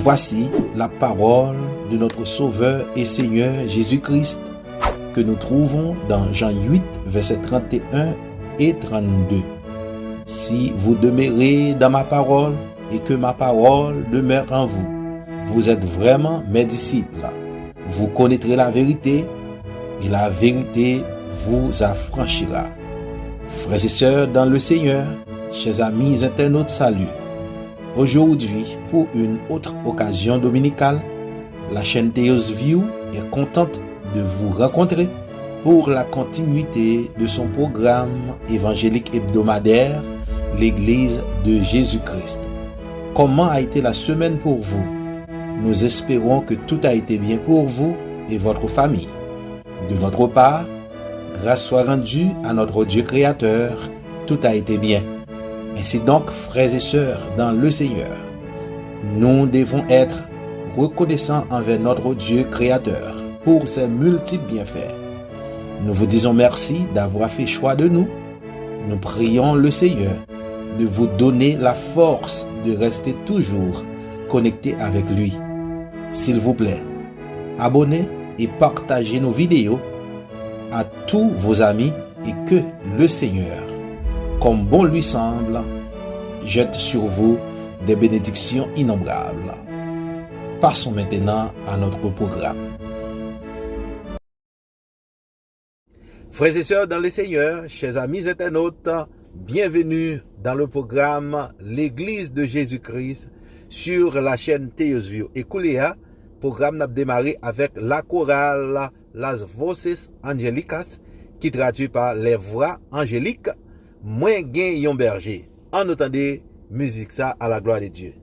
Voici la parole de notre Sauveur et Seigneur Jésus-Christ que nous trouvons dans Jean 8, versets 31 et 32. Si vous demeurez dans ma parole et que ma parole demeure en vous, vous êtes vraiment mes disciples. Vous connaîtrez la vérité et la vérité vous affranchira. Frères et sœurs dans le Seigneur, chers amis internautes, salut. Aujourd'hui, pour une autre occasion dominicale, la chaîne Theos View est contente de vous rencontrer pour la continuité de son programme évangélique hebdomadaire, l'Église de Jésus-Christ. Comment a été la semaine pour vous? Nous espérons que tout a été bien pour vous et votre famille. De notre part, grâce soit rendue à notre Dieu créateur, tout a été bien. Ainsi donc, frères et sœurs dans le Seigneur, nous devons être reconnaissants envers notre Dieu créateur pour ses multiples bienfaits. Nous vous disons merci d'avoir fait choix de nous. Nous prions le Seigneur de vous donner la force de rester toujours connecté avec lui. S'il vous plaît, abonnez et partagez nos vidéos à tous vos amis et que le Seigneur, comme bon lui semble, jette sur vous des bénédictions innombrables. Passons maintenant à notre programme. Frères et sœurs dans le Seigneur, chers amis internautes, bienvenue dans le programme L'Église de Jésus-Christ sur la chaîne Theos View. Écoutez, le programme n'a démarré avec la chorale Las Voces Angelicas qui traduit par les voix angéliques. Moins gain yon berger. En entendez musique ça à la gloire de Dieu.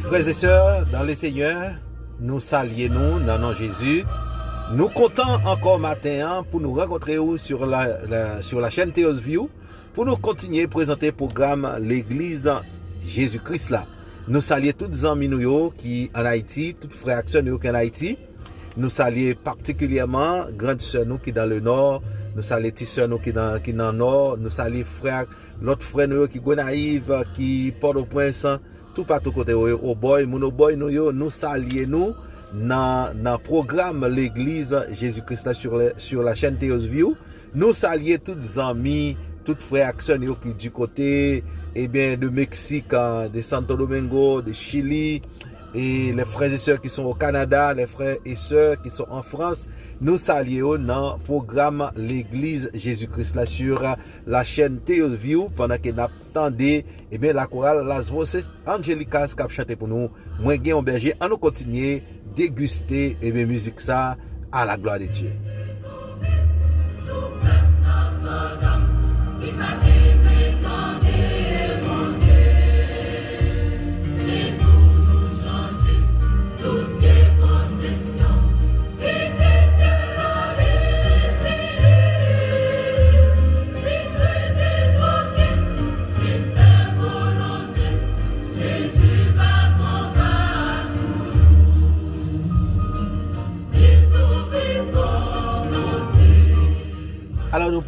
Frères et sœurs dans le Seigneur, nous saluons dans le nom de Jésus. Nous comptons encore matin pour nous rencontrer sur la chaîne Theos View pour nous continuer à présenter le programme l'Église Jésus-Christ là. Nous saluons tous les amis qui en Haïti, toutes les frères qui sont en Haïti. Nous saluons particulièrement grandes sœurs nous qui dans le nord, nous saluons petites sœurs nous qui dans le nord, nous saluons frères, l'autre frère nous qui Gonaïve, qui Port-au-Prince, tout partout côté au boy, nous saluons nous dans le programme l'Église Jésus-Christ sur la chaîne Theos View. Nous saluons tous les amis, tous les frères qui sont du côté de Mexique, de Santo Domingo, de Chili, et les frères et sœurs qui sont au Canada, les frères et sœurs qui sont en France. Nous saluons dans le programme l'Église Jésus-Christ là sur la chaîne Theos View pendant que nous attendons la chorale Las Voces Angelicas qui a chanté pour nous. Moi, Guillaume Berger, on nous continue déguster musique ça à la gloire de Dieu.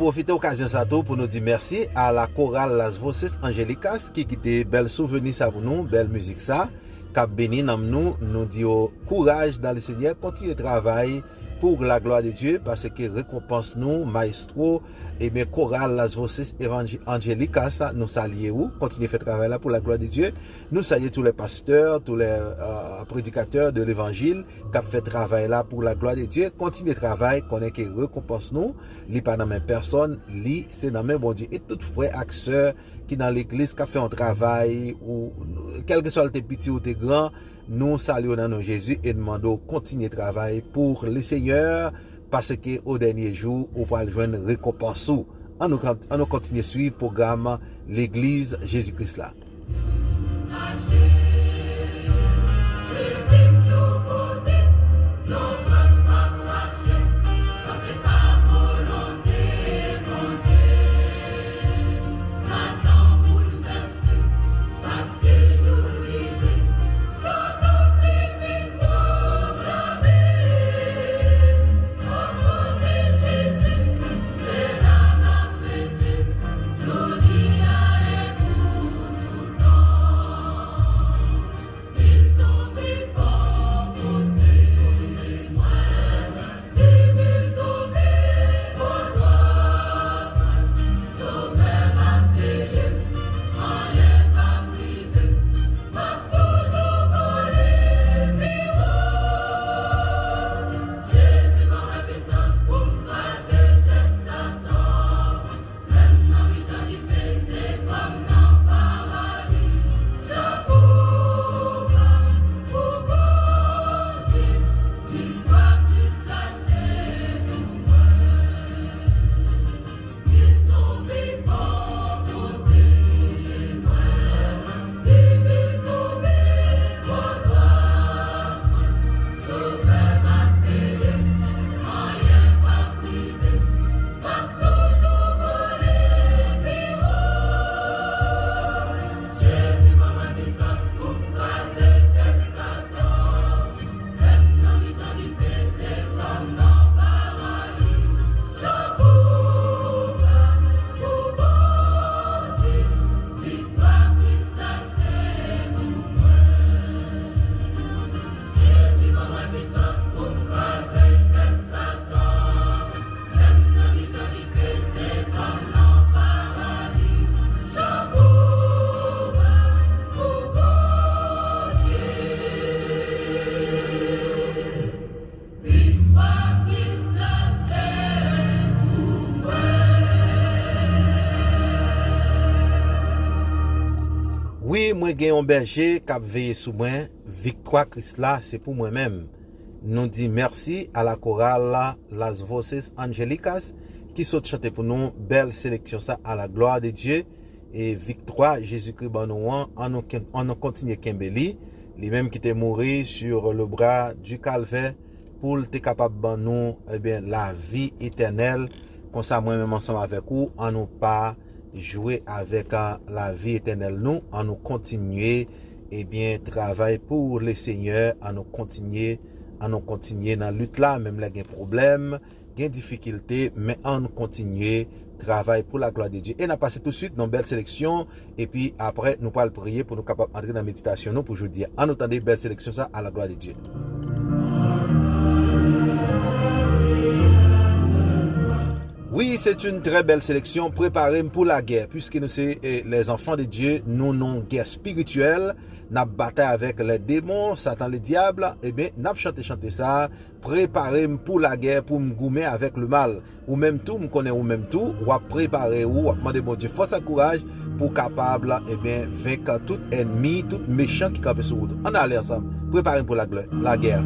profiter occasion ça tout pour nous dire merci à la chorale Las Voces Angelicas qui était belle souvenir ça pour nous, belle musique ça, cap béni nous dit courage dans le Seigneur, continuez travail pour la gloire de Dieu parce que récompense nous maestro et bien chorale Las Voces Angelicas nous saluer ou continuez faire travail là pour la gloire de Dieu. Nous saluons tous les pasteurs, tous les prédicateurs de l'évangile qui ont fait travail là pour la gloire de Dieu. Continuez travail, connaît que récompense nous, li pas dans même personne, li c'est dans même bon Dieu et tout frère acteur qui dans l'église qui a fait un travail ou quel que soit le petit ou le grand. Nous saluons dans nos Jésus et demandons continuer de travail pour le Seigneur parce que au dernier jour, on va joindre récompense. On nous continue à suivre le programme l'Église Jésus-Christ là. Oui, moi j'ai un berger qui a veillé sur moi. Victoire Christ là, c'est pour moi-même. Nous disons merci à la chorale Las Voces Angelicas qui sont chanté pour nous. Belle sélection ça à la gloire de Dieu. Et victoire Jésus-Christ en nous continue Kembeli. Lui-même qui était mort sur le bras du calvaire pour être capable de nous la vie éternelle. Comme ça, moi-même ensemble avec vous, on nous pas jouer avec la vie éternelle nous, en nous continuer travail pour le Seigneur, en nous continuer dans la lutte là, même là il y a des problèmes, il y a des difficultés, mais en nous continuer travail pour la gloire de Dieu. Et on a passé tout de suite dans une belle sélection et puis après nous allons prier pour nous capables d'entrer dans la méditation nous pour aujourd'hui. En entendant belle sélection ça à la gloire de Dieu. Oui, c'est une très belle sélection préparée pour la guerre, puisque nous sommes les enfants de Dieu, nous non guerre spirituelle, nous bataille avec les démons, Satan, le diable, nous chanté ça, préparé pour la guerre, pour me goumer avec le mal. Ou même tout, me connaît ou même tout, ou à préparer ou à demander mon Dieu force et courage pour capable, vaincre tout ennemi, tout méchant qui campe sur route. On allait ensemble, préparer pour la guerre.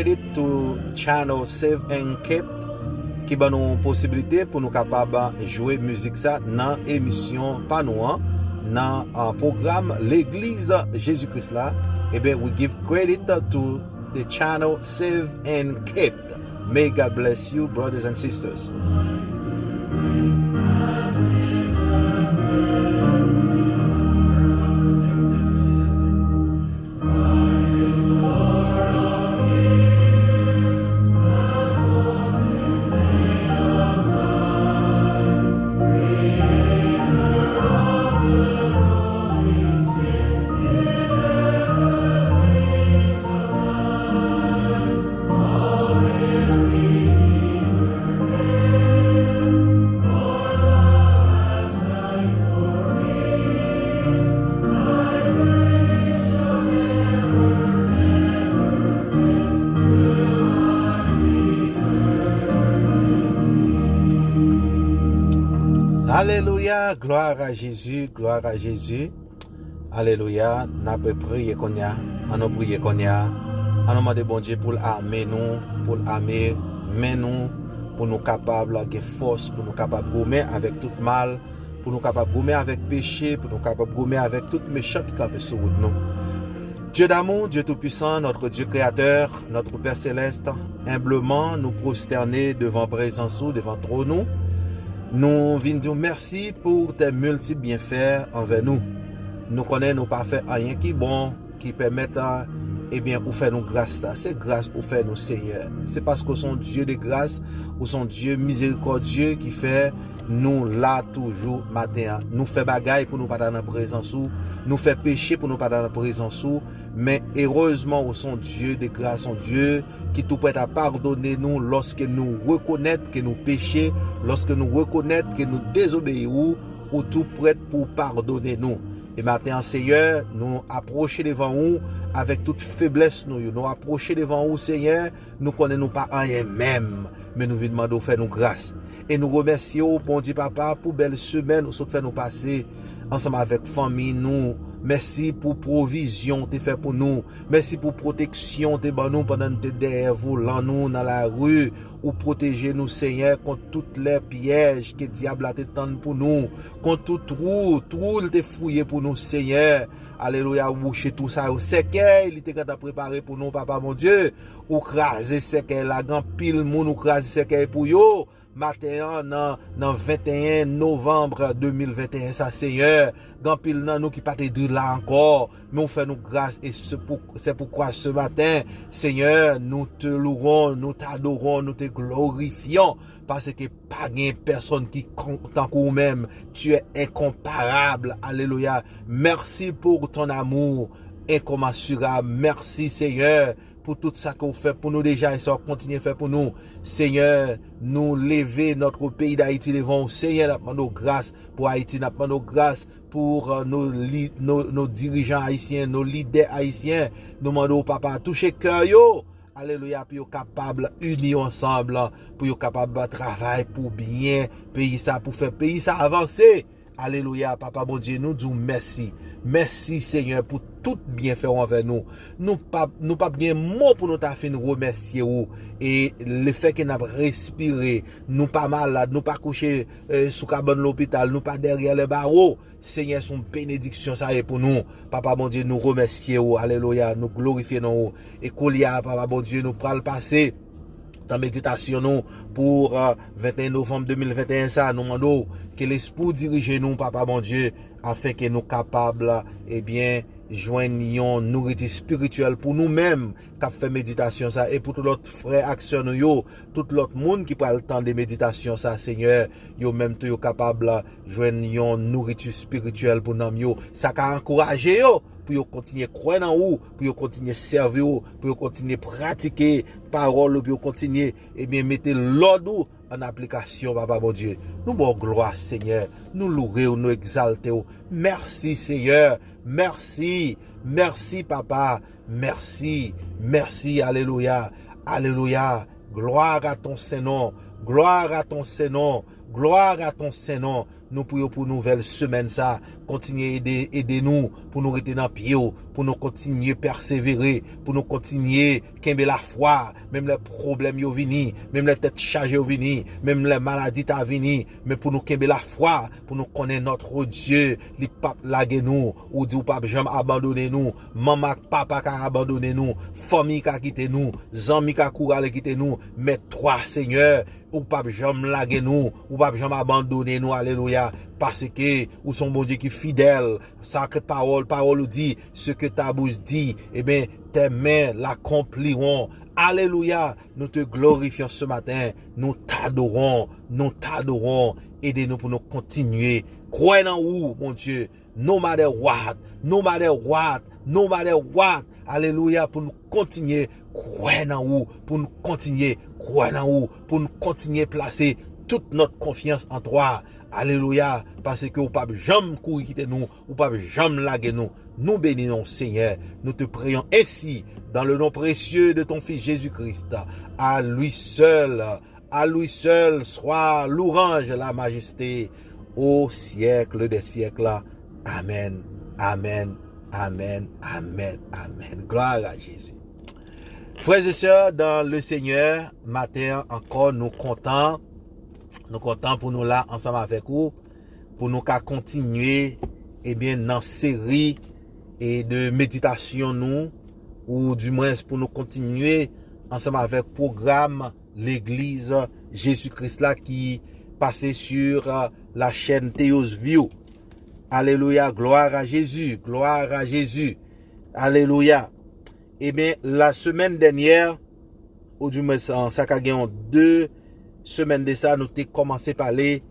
credit to channel Save and Keep qui ba nous possibilité pour nous capable jouer musique ça dans émission pas nous dans un programme l'église Jésus-Christ là. Eh bien, we give credit to the channel Save and Keep. May God bless you, brothers and sisters. Alléluia, gloire à Jésus, gloire à Jésus. Alléluia, n'a pas prié qu'on y a, on a prié qu'on y a. On a demandé bon Dieu pour l'armer nous, pour l'armer, mais nous, pour nous capables de force, pour nous capables de gommer avec tout mal, pour nous capables de gommer avec péché, pour nous capables de gommer avec tout méchant qui campe sur nous. Dieu d'amour, Dieu tout-puissant, notre Dieu créateur, notre Père céleste, humblement nous prosterner devant présence ou devant trône nous. Nous venons dire merci pour tes multiples bienfaits envers nous. Nous connaissons nous pas fait rien qui bon, qui permettent ou faire nous grâce. C'est grâce ou faire nous Seigneur. C'est parce que son Dieu de grâce ou son Dieu miséricordieux qui fait nous là toujours matin. Nous fait bagaille pour nous pas dans la présence ou nous fait péché pour nous pas dans la présence ou mais heureusement ou son Dieu de grâce, son Dieu qui tout prêt à pardonner nous lorsque nous reconnaître que nous péchons, lorsque nous reconnaître que nous désobéissons ou tout prêt pour pardonner nous. Et maintenant, Seigneur, nous approcher devant vous avec toute faiblesse, nous approcher devant vous, Seigneur, nous connaissons pas rien même, mais nous vous demandons de faire nous grâce. Et nous remercions, bon Dieu Papa, pour belle semaine, nous fait nous passer ensemble avec famille, nous. Merci pour provision tu fait pour nous. Merci pour protection tu ban nous pendant que derrière vous, nous dans la rue, ou protéger nous Seigneur contre toutes les pièges que diable a tendu pour nous, contre tout trou te fouillé pour nous Seigneur. Alléluia, boucher tout ça au séquel, il était préparé pour nous Papa mon Dieu, ou craser séquel la grand pile moun ou craser séquel pour yo. Matin dans 21 novembre 2021 ça Seigneur grand pile nan nous qui pas de là encore mais on fait nous grâce et c'est pourquoi ce matin Seigneur nous te louons, nous t'adorons, nous te glorifions parce que pas de personne qui tant que même tu es incomparable. Alléluia, merci pour ton amour incommensurable. Merci Seigneur pour tout ça qu'on fait pour nous déjà et ça continue à faire pour nous. Seigneur, nous lever notre pays d'Haïti devant Seigneur, nous demandons grâce pour Haïti, nous demandons grâce pour nos dirigeants haïtiens, nos leaders haïtiens. Nous demandons Papa toucher cœur yo. Alléluia, pour capable unis ensemble, pour capable de travailler pour bien pays ça, pour faire pays ça avancer. Alléluia, Papa bon Dieu, nous disons merci. Merci Seigneur pour tout bienfait envers nous. Nous pas bien mot pour nous faire remercier vous et le fait que nous respiré, nous pas malade, nous pas couché sous cabane l'hôpital, nous pas derrière les barreaux. Seigneur, son bénédiction ça est pour nous. Papa bon Dieu, nous remercions. Alléluia, nous glorifions et Kolia, Papa bon Dieu, nous pral passer dans méditation nous pour 21 novembre 2021 ça nous demandons que l'esprit dirige nous Papa bon Dieu afin que nous capables joignons nourriture spirituelle pour nous-mêmes qui fait méditation ça et pour tout l'autre frère action yo tout l'autre monde qui prend le temps de méditation ça Seigneur yo même tout yo capable joignons nourriture spirituelle pour nous yo ça qu'a encourager yo pour yo continuer croire en vous pour yo continuer servir pour yo continuer pratiquer parole pour yo continuer mettre l'ordre en application Papa mon Dieu. Nous bon gloire Seigneur, nous louer, nous exalter. Merci Seigneur, merci Papa, merci, alléluia, alléluia. Gloire à ton Saint-Nom, gloire à ton Saint-Nom, Gloire à ton Saint-Nom. Nous prions pour nouvelle semaine ça. Continuez aider nous pour nous rester dans pied, pour nous continuer persévérer, pour nous continuer qu'aimer la foi, même les problèmes yo vini, même les têtes chargées yo vini, même les maladies ta vini, mais pour nous qu'aimer la foi, pour nous connaître notre Dieu, les papes laguer nous, ou dit ou pape jamais abandonner nous, maman papa ka abandonner nous, famille ka quitter nous, amis ka courage quitter nous, mais toi Seigneur, ou pas jamais laguer nous, ou pas jamais abandonner nous, alléluia, parce que ou son bon Dieu qui est fidèle, sacrée parole nous dit, ce que ta bouche dit, eh bien, tes mains l'accompliront. Alléluia, nous te glorifions ce matin, nous t'adorons, aidez-nous pour nous continuer, croyez en vous, mon Dieu, no matter what, alléluia, pour nous continuer, croyez en vous, pour nous continuer, croyez en vous, pour nous continuer placer toute notre confiance en toi. Alléluia, parce que vous ne pouvez jamais courir quitter nous, vous ne pouvez jamais laguer nous. Nous bénissons Seigneur, nous te prions ainsi dans le nom précieux de ton Fils Jésus-Christ. À lui seul soit l'ouange, la majesté au siècle des siècles. Amen, amen, amen, amen, amen. Gloire à Jésus. Frères et sœurs, dans le Seigneur, matin encore, nous comptons pour nous là, ensemble avec vous, pour nous continuer, dans série et de méditation nous, ou du moins pour nous continuer ensemble avec le programme l'Église Jésus-Christ là qui passait sur la chaîne Théos View. Alléluia, gloire à Jésus, alléluia. La semaine dernière, ou du moins ça a gagné 2 semaines de ça, nous avons commencé à parler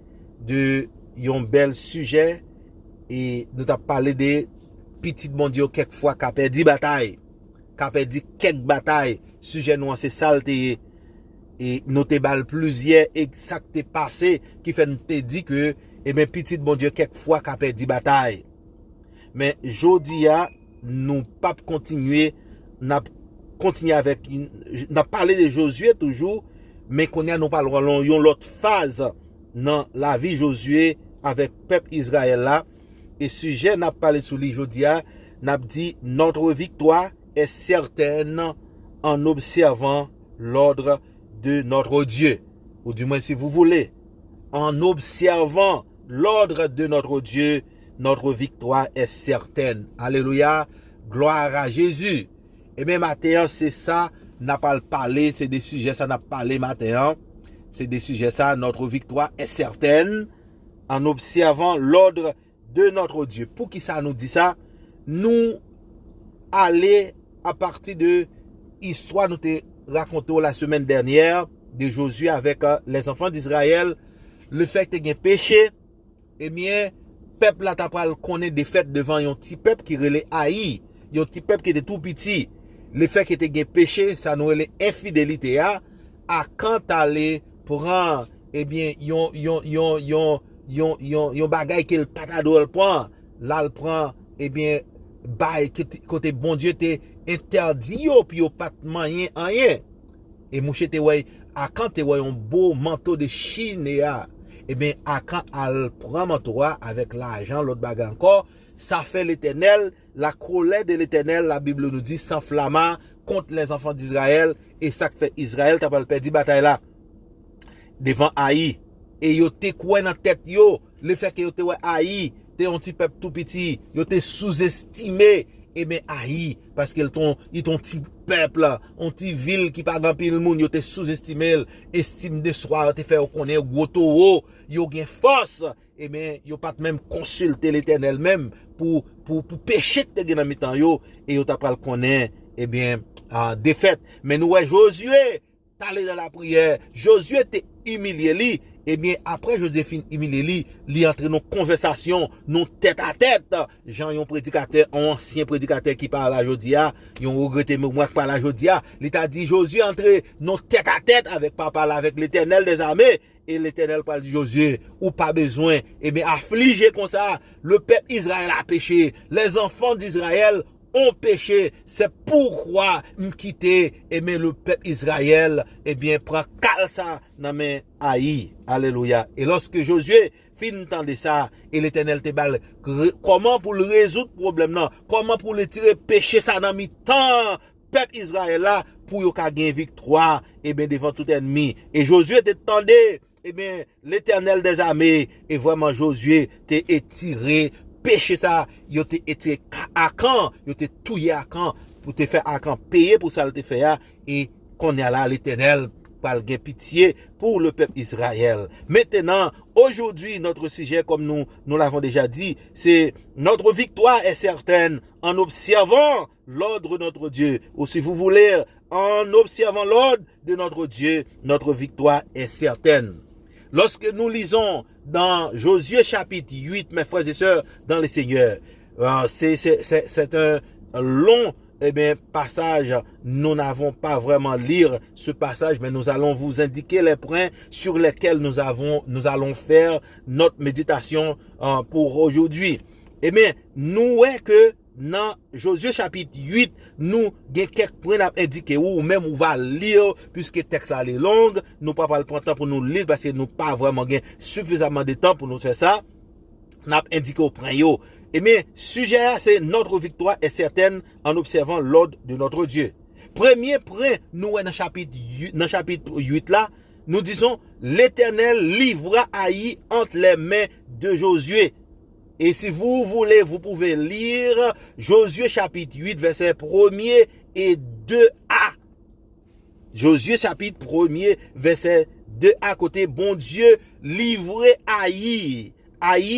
de un bel sujet et nous avons parlé de petit mondiaux quelquefois qui a perdu bataille, quelques batailles. Sujet nous c'est saleté et nous avons plusieurs et ça qui est passé qui fait nous dit que petit mondiaux quelquefois qui a perdu bataille. Mais aujourd'hui nous pas continuer, n'a continuer avec n'a parlé de Josué toujours. Mais qu'on a nous parlons d'une autre phase dans la vie Josué avec peuple Israël là. Et sujet n'a parlé sur lui aujourd'hui, n'a dit notre victoire est certaine en observant l'ordre de notre Dieu. Ou du moins si vous voulez, en observant l'ordre de notre Dieu, notre victoire est certaine. Alléluia, gloire à Jésus. Et bien matin, c'est ça. N'a pas parlé, c'est des sujets, ça n'a pas parlé matin. C'est des sujets, ça, notre victoire est certaine en observant l'ordre de notre Dieu. Pour qui ça nous dit ça? Nous aller à partir de l'histoire nous te raconté la semaine dernière de Josué avec les enfants d'Israël, le fait que tu as péché, eh bien, peuple là t'a pas connaît des fêtes devant un petit peuple qui relait Haï, un petit peuple qui était tout petit. Le fait que tu aies péché, ça nous est infidélité à quand aller prendre yon bagay que le patado le prend, là le prend bail côté bon Dieu t'es interdit yo puis yo pas moyen rien. Et mouche te ouais à quand te ouais un beau manteau de Chine à quand al prend manteau avec l'argent l'autre bagay encore. Ça fait l'Éternel, la colère de l'Éternel, la Bible nous dit, s'enflamma contre les enfants d'Israël. Et ça fait Israël, t'as pas perdu bataille là. Devant Haï. Et yo te quoi dans tête yo. Le fait que yo te Haï, t'es un petit peuple tout petit. Yo te sous-estimé. Haï. Parce qu'ils ton petit peuple, un petit ville qui pas grand pile le monde, yo te sous-estimé. Estime de soi, te fait connaître gros taureau. Yo gen force. Yo pas même consulter l'Éternel même pour pécher te gen dans mi-temps yo et yo t'a pas le connaître défaite. Mais nous Josué t'allé dans la prière, Josué t'est humilié lui. Après Joséphine humilié lui entre nos conversations, nos tête à tête. Jean un prédicateur, un ancien prédicateur qui parle à Jodia, yon regretté moi qui parle à Jodia, il t'a dit Josué entre nos tête à tête avec papa là, avec l'Éternel des armées. Et l'Éternel parle de Josué, ou pas besoin, affligé comme ça, le peuple Israël a péché, les enfants d'Israël ont péché. C'est pourquoi m'quitter mais le peuple Israël prend cal ça dans mes haïs. Alléluia. Et lorsque Josué fin entendre ça et l'Éternel te bal comment pour le résoudre problème non, comment pour le tirer péché ça dans mi-temps peuple Israël là pour yo ka gagner victoire devant tout ennemi. Et Josué te tendait l'Éternel des armées et vraiment Josué te étiré péché ça, yo te étiré à camp, yo te touillé à camp pour te faire à camp payer pour ça le te fait et qu'on est là l'Éternel par pitié pour le peuple Israël. Maintenant, aujourd'hui, notre sujet, comme nous l'avons déjà dit, c'est notre victoire est certaine en observant l'ordre de notre Dieu. Ou si vous voulez, en observant l'ordre de notre Dieu, notre victoire est certaine. Lorsque nous lisons dans Josué chapitre 8, mes frères et sœurs, dans le Seigneur, c'est un long passage. Nous n'avons pas vraiment lire ce passage, mais nous allons vous indiquer les points sur lesquels nous allons faire notre méditation pour aujourd'hui. Nous voyons que dans Josué chapitre 8, nous avons quelques points à indiquer ou même on va lire puisque le texte est long. Nous ne pouvons pas prendre temps pour nous lire parce que nous n'avons pas vraiment suffisamment de temps pour nous faire ça. Nous avons indiqué au point. Sujet c'est notre victoire est certaine en observant l'ordre de notre Dieu. Premier point, nous dans chapitre 8 là, nous disons l'Éternel livra Haï entre les mains de Josué. Et si vous voulez, vous pouvez lire Josué chapitre 8 verset 1er et 2a. Josué chapitre 1er verset 2a côté bon Dieu livré Haï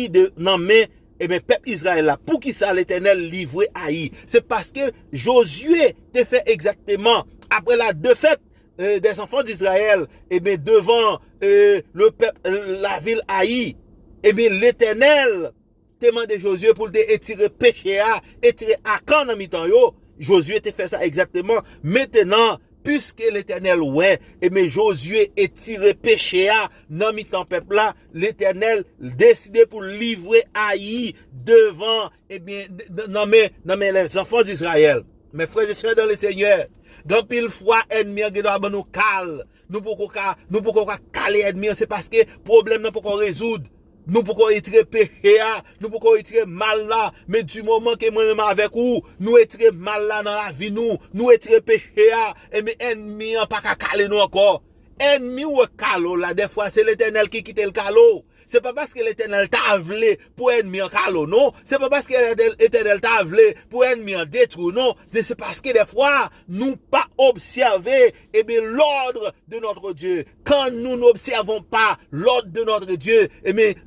de nan main peuple Israël là. Pour qui ça l'Éternel livré Haï? C'est parce que Josué te fait exactement après la défaite des enfants d'Israël devant le peuple la ville Haï. L'Éternel te demandé Josué pour te étirer péché étirer Akan dans mi-temps yo. Josué te fait ça exactement. Maintenant puisque l'Éternel Josué étiré péché dans mi-temps peuple là, l'Éternel décidé pour livrer Haï devant dans les enfants d'Israël. Mes frères et sœurs dans le Seigneur, dans pile fois ennemi qui doit nous cal, nous pouvons caler ennemi, c'est parce que problème n'a pas résoudre. Nous pouvons être péché, nous pouvons être mal là, mais du moment que moi-même avec vous, nous être mal là dans la vie, nous être péché, et mais ennemi pas qu'à caler nous encore. Ennemi ou calo là, des fois c'est l'Éternel qui quitte le calo. C'est pas parce que l'Éternel t'a voulu pour ennemi en calo, non. C'est pas parce que l'Éternel t'a voulu pour ennemi en détruire, non. C'est parce que des fois, nous pas observer, l'ordre de notre Dieu. Quand nous n'observons pas l'ordre de notre Dieu,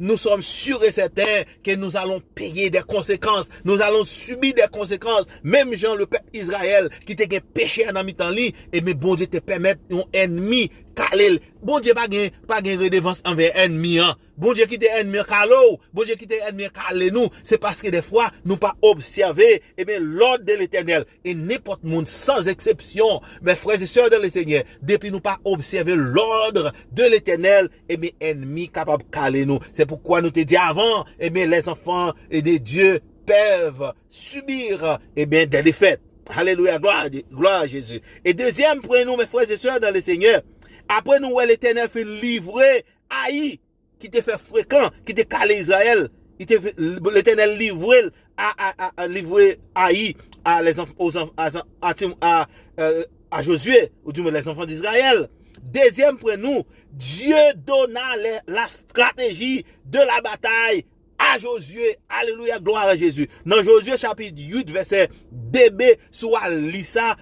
nous sommes sûrs et certains que nous allons payer des conséquences. Nous allons subir des conséquences. Même Jean, le peuple Israël, qui t'a péché à mi-temps li, bon Dieu te permettre un ennemi calé. Bon Dieu pas gain redevance envers ennemi. Bon Dieu qui t'est ennemi calo, bon Dieu qui t'est ennemi calé nous, c'est parce que des fois nous pas observer l'ordre de l'Éternel et n'importe monde sans exception, mes frères et sœurs dans le Seigneur, depuis nous pas observer l'ordre de l'Éternel, ennemi capable caler nous. C'est pourquoi nous te dit avant, les enfants et des dieux peuvent subir des défaites. Alléluia, gloire à Jésus. Et deuxième point nous, mes frères et sœurs dans le Seigneur, après nous l'Éternel fait livrer Haï qui te fait fréquent, qui te calé Israël, l'Éternel livré livrer Haï à les à Josué ou du moins les enfants d'Israël. Deuxième point nous, Dieu donna la stratégie de la bataille à Josué. Alléluia, gloire à Jésus. Dans Josué chapitre 8 verset 2b, soit lisa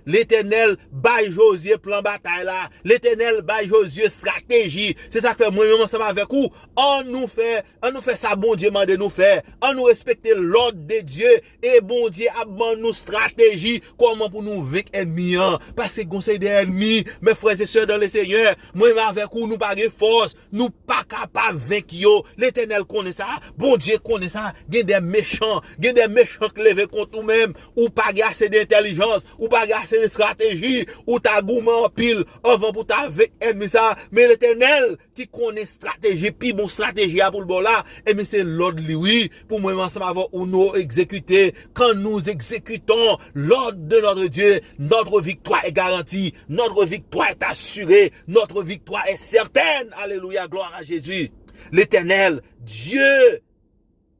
l'Éternel bail Josué plan bataille là. L'Éternel bail Josué stratégie. C'est ça que fait moi-même ensemble avec vous. On nous fait ça bon Dieu mande nous faire. On nous respecter l'ordre de Dieu et bon Dieu a bon nous stratégie comment pour nous vaincre ennemi. Parce que conseil des ennemis, mes frères et sœurs dans le Seigneur, moi avec vous nous pas de force, nous pas capable vaincre yo. L'Éternel connaît ça, bon Dieu connaît ça, il y a des méchants qui lèvent contre nous-mêmes, ou pas assez d'intelligence, ou pas assez de stratégie, ou ta gourmand pile, avant pour ta avec ennemi ça, mais l'Éternel qui connaît stratégie, puis bon stratégie pour le bon là, et mais c'est l'ordre lui, pour moi ensemble avoir ou nous exécuter, quand nous exécutons l'ordre de notre Dieu, notre victoire est garantie, notre victoire est assurée, notre victoire est certaine, alléluia, gloire à Jésus. L'Éternel, Dieu,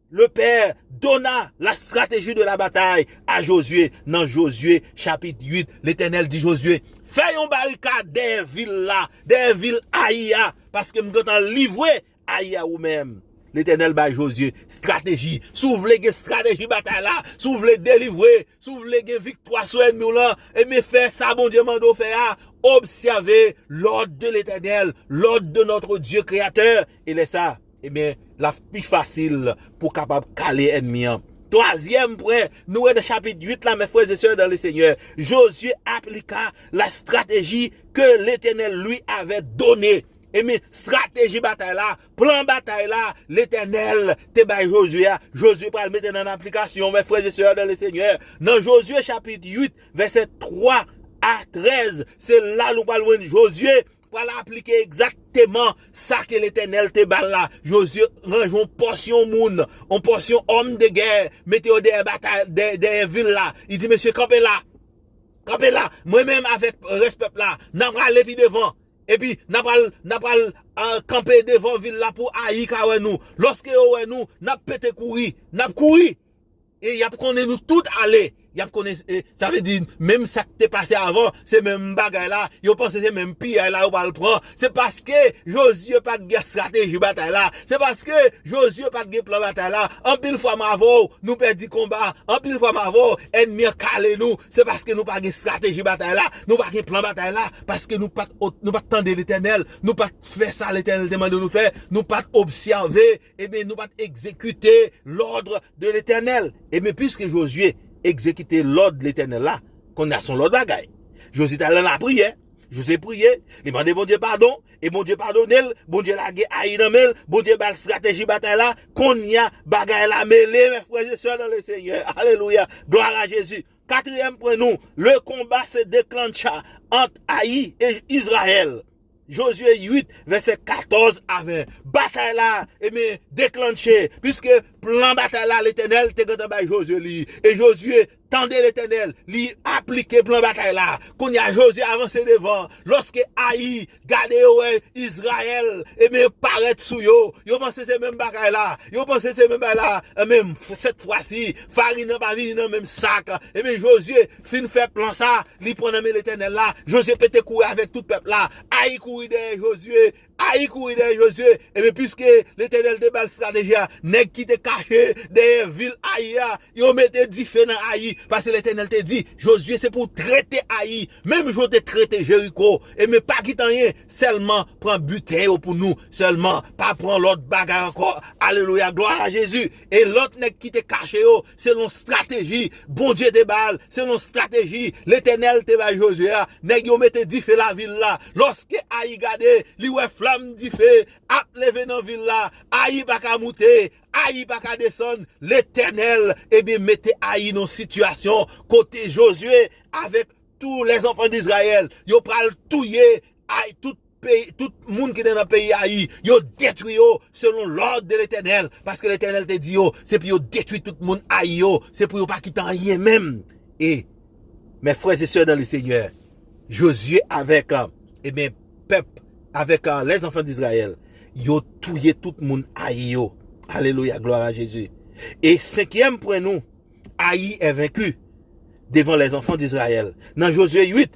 le Père, donna la stratégie de la bataille à Josué. Dans Josué, chapitre 8, l'Éternel dit Josué, fais une barricade des villes là, des villes Aïa, parce que nous devons livrer Aïa ou même. L'Éternel bat Josué, stratégie. Si vous voulez stratégie bataille là, si vous voulez délivrer, si vous voulez victoire sur ennemi là, et me faire ça, bon Dieu mando faire, observez l'ordre de l'Éternel, l'ordre de notre Dieu créateur. Et là ça, eh bien, la plus facile pour capable caler ennemi. Troisième point, nous sommes dans le chapitre 8 là, mes frères et sœurs dans le Seigneur. Josué appliqua la stratégie que l'Éternel lui avait donnée. Et mais stratégie bataille là, plan bataille là, l'Éternel te baille Josué. Josué va le mettre en application, mes frères et sœurs dans le Seigneur. Dans Josué chapitre 8, verset 3 à 13, c'est là nous parlons de Josué pour l'appliquer exactement ça que l'Éternel te balle là. Josué range une portion moun, une portion homme de guerre, mettez des batailles, des villes là. Il dit, monsieur, campez là. Campez là. Moi-même avec respect là, n'a pas aller devant. Et puis, n'a pas camper devant ville là pour haïr nous. Lorsque nous, n'a pété courir, n'a couru. Et y a qu'on nous tout aller. Y a qu'on ça veut dire même ça qui t'est passé avant, c'est même bagaille là, yo pense c'est même pire là on va le prendre. C'est parce que Josué pas de stratégie bataille là. C'est parce que Josué pas de plan bataille là. En pile fois mavo, nous perdit combat. En pile fois mavo, ennemi calé nous. C'est parce que nous pas de stratégie bataille là, nous pas de plan bataille là parce que nous pas tendre l'Éternel, nous pas faire ça l'Éternel demande de nous faire, nous pas observer et bien nous pas exécuter l'ordre de l'Éternel. Et mais puisque Josué exécuter l'ordre de l'Éternel là, qu'on a son l'ordre bagaille. Josué allé la prière, Josué prié, il demandé bon Dieu pardon, et bon Dieu pardonne, bon Dieu la aïe dans mel, bon Dieu bal stratégie bataille là, qu'on y a bagaille la mêlée, mes frères et sœurs dans le Seigneur. Alléluia, gloire à Jésus. Quatrième point nous, le combat se déclencha entre Haï et Israël. Josué 8, verset 14 à 20. Bataille là, et mais déclenché, puisque plan bataille là, l'Éternel te gardé par Josué li. Et Josué tendez l'Éternel, li appliquer plan bataille là. Qu'on y a Josué avancé devant. Lorsque Haï, gardez Israël, et mais paraît sous yo. Yo pense c'est même bataille là. Yo pense c'est même bataille là. Même cette fois-ci, farine n'a pas venu dans même sac. Et mais Josué fin fait plan ça, li prend l'Éternel là. Josué peut courir avec tout peuple là. Haï courir derrière Josué. Haï courir derrière Josué. Et bien puisque l'Éternel te balle stratégie, nèg qui te caché des villes Haï, yo mette différent Haï. Parce que l'Éternel te dit, Josué c'est pour traiter Haï. Même je te traiter Jéricho. Et mais pas quitter rien, seulement prendre butin pour nous. Seulement, pas prendre l'autre bagarre encore. Alléluia, gloire à Jésus. Et l'autre nèg qui te caché, c'est une stratégie. Bon Dieu te balle, c'est une stratégie. L'Éternel te balle Josué. Nèg yo mette différent la ville là. Lorsque Haï gade, li wè flamme di feu, ap levé dans ville là, Haï pas ka monter, Haï pas ka descendre, l'Éternel bien mettez Haï dans situation côté Josué avec tous les enfants d'Israël, yo pral touyer Haï tout pays, tout monde qui est dans le pays Haï, yo détruit yo selon l'ordre de l'Éternel parce que l'Éternel te dit yo, c'est pour yo détruire tout le monde Haï yo, c'est pour yo pas quitter rien même. Et mes frères et sœurs dans le Seigneur, Josué avec bien peuple avec les enfants d'Israël, yo touye tout le monde Haï yo. Alléluia, gloire à Jésus. Et cinquième point nous, Haï est vaincu devant les enfants d'Israël. Dans Josué 8,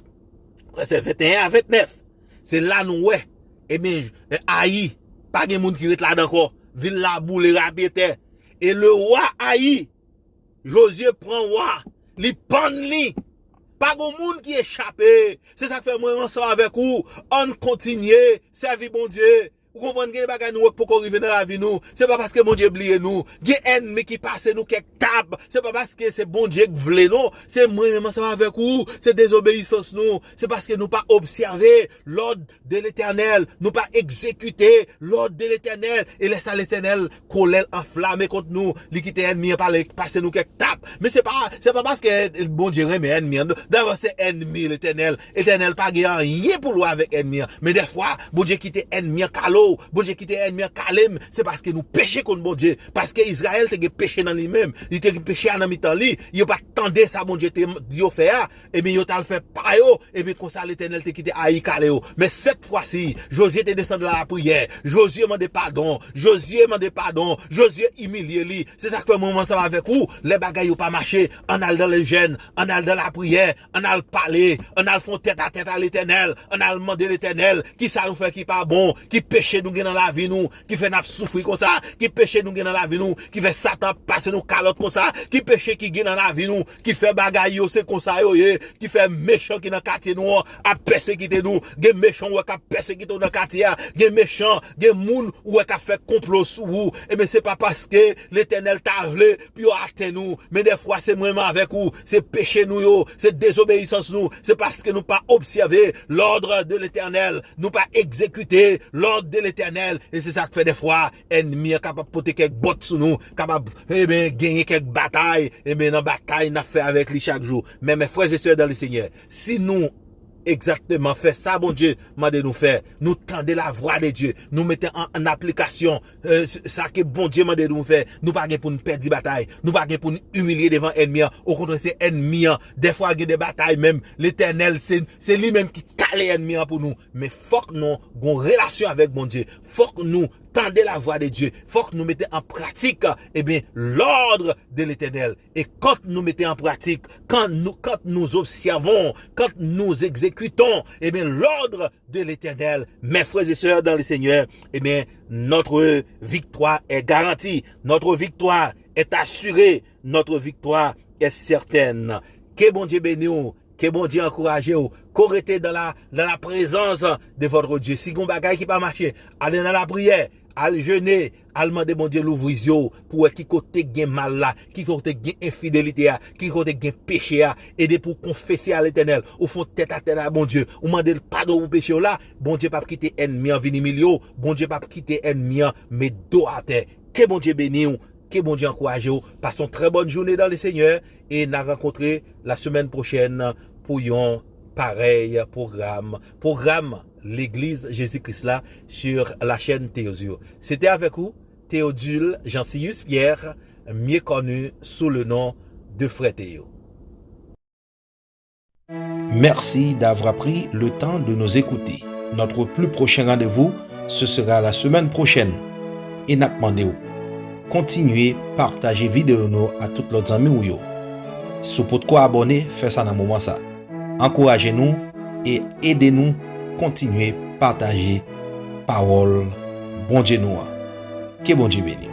verset 21 à 29, c'est là nous ouais. Et bien Haï, pas de monde qui est là encore, ville la boule rapide. Et le roi Haï, Josué prend roi, li pend li. Pas de monde qui échappe. C'est ça que fait moi ensemble avec vous. On continue, servir bon Dieu. Vous comprenez que les bagages nous pour qu'on arrive dans la vie nous, c'est pas parce que mon Dieu oublie nous. Il y a ennemi qui passe nous quelque tape, c'est pas parce que c'est bon Dieu qui voulait non, c'est moi-même ensemble avec vous, c'est désobéissance nous, c'est parce que nous pas observer l'ordre de l'Éternel, nous pas exécuter l'ordre de l'Éternel et laisser l'Éternel colère enflammé contre nous, li quitter ennemi passer nous quelque tape. Mais c'est pas parce que bon Dieu remet ennemi. D'abord c'est ennemi l'Éternel. L'Éternel pas rien pour lui avec ennemi. Mais des fois, bon Dieu quitte ennemi calo, bon Dieu quitte ennemi calme, c'est parce que nous péchons contre bon Dieu, parce que Israël te péché dans lui-même, il te péché dans mi-temps li, il pas tendé ça bon Dieu te dit au faire, et bien il t'a fait pareil, et bien comme ça l'Éternel te quitté aïe calé. Mais cette fois-ci, Josué te descendu dans la prière, Josué m'a demandé pardon, Josué humilié lui. C'est ça que fait moment ça avec vous, les bagailles pas marché, on a dans le jeûne, on a dans la prière, on a parler, on a fait tête à tête à l'Éternel, on a demandé l'Éternel qui ça nous fait qui pas bon, qui péché nous dans la vie nous, qui fait nous souffrir comme ça, qui péché nous dans la vie nous, qui fait Satan passer nous calotte comme ça, qui péché qui dans la vie nous, qui fait bagaille c'est comme ça qui fait méchant qui dans quartier nous a persécuter nous, des méchants ou a persécuter dans quartier, des méchants, des moun ou a fait complot sur vous, et mais c'est pas parce que l'Éternel t'a voulu puis atteint nous, mais des fois c'est moi avec vous, c'est péché nous c'est désobéissance nous, c'est parce que nous pas observé l'ordre de l'Éternel, nous pas exécuté l'ordre de l'Éternel, et c'est ça que fait des fois ennemi capable de porter quelques bottes sur nous, capable gagner quelques batailles, et bien dans bataille n'a fait avec lui chaque jour. Mais mes frères et sœurs dans le Seigneur, si nous exactement fait ça bon Dieu m'a de nous faire, nous tendez la voix de Dieu, nous mettons en application ça que bon Dieu m'a de nous faire, nous pas pour nous perdre des batailles, nous pas pour nous humilier devant ennemi, au contraire c'est ennemi, des fois il y a des batailles même, l'Éternel c'est lui-même qui cale ennemi pour nous, mais faut que nous ayons une relation avec bon Dieu, faut que nous tendez la voix de Dieu, faut que nous mettions en pratique l'ordre de l'Éternel, et quand nous mettons en pratique, quand nous observons, quand nous exécutons l'ordre de l'Éternel, mes frères et sœurs dans le Seigneur, notre victoire est garantie, notre victoire est assurée, notre victoire est certaine. Que bon Dieu bénisse, que bon Dieu encourage vous, qu'arrêtez dans la présence de votre Dieu. Si vous avez des bagages qui pas marché, allez dans la prière, allez jeûner, allez demander bon Dieu l'ouvrir yeux pour qui côté gain mal là, qui côté gain infidélité, qui côté gain péché, aider pour confesser à l'Éternel, au fond tête à tête à bon Dieu, ou demander le pardon pour péché là, bon Dieu pas quitter ennemi en vini milieu, bon Dieu pas quitter ennemi mais dos à terre. Que bon Dieu bénisse, que bon Dieu encourage vous. Passons une très bonne journée dans le Seigneur et nous rencontrer la semaine prochaine pour un pareil programme l'Église Jésus-Christ là sur la chaîne Théodule. C'était avec vous Théodule Jean-Sius Pierre, mieux connu sous le nom de Frère Théo. Merci d'avoir pris le temps de nous écouter. Notre plus prochain rendez-vous, ce sera la semaine prochaine. Et n'a demandé continuez partager vidéo nous à toutes les amis ou yo. Si vous pouvez abonner, faites ça dans le moment ça. Encouragez-nous et aidez-nous continuer partager parole bon Dieu nous. Que bon Dieu bénisse.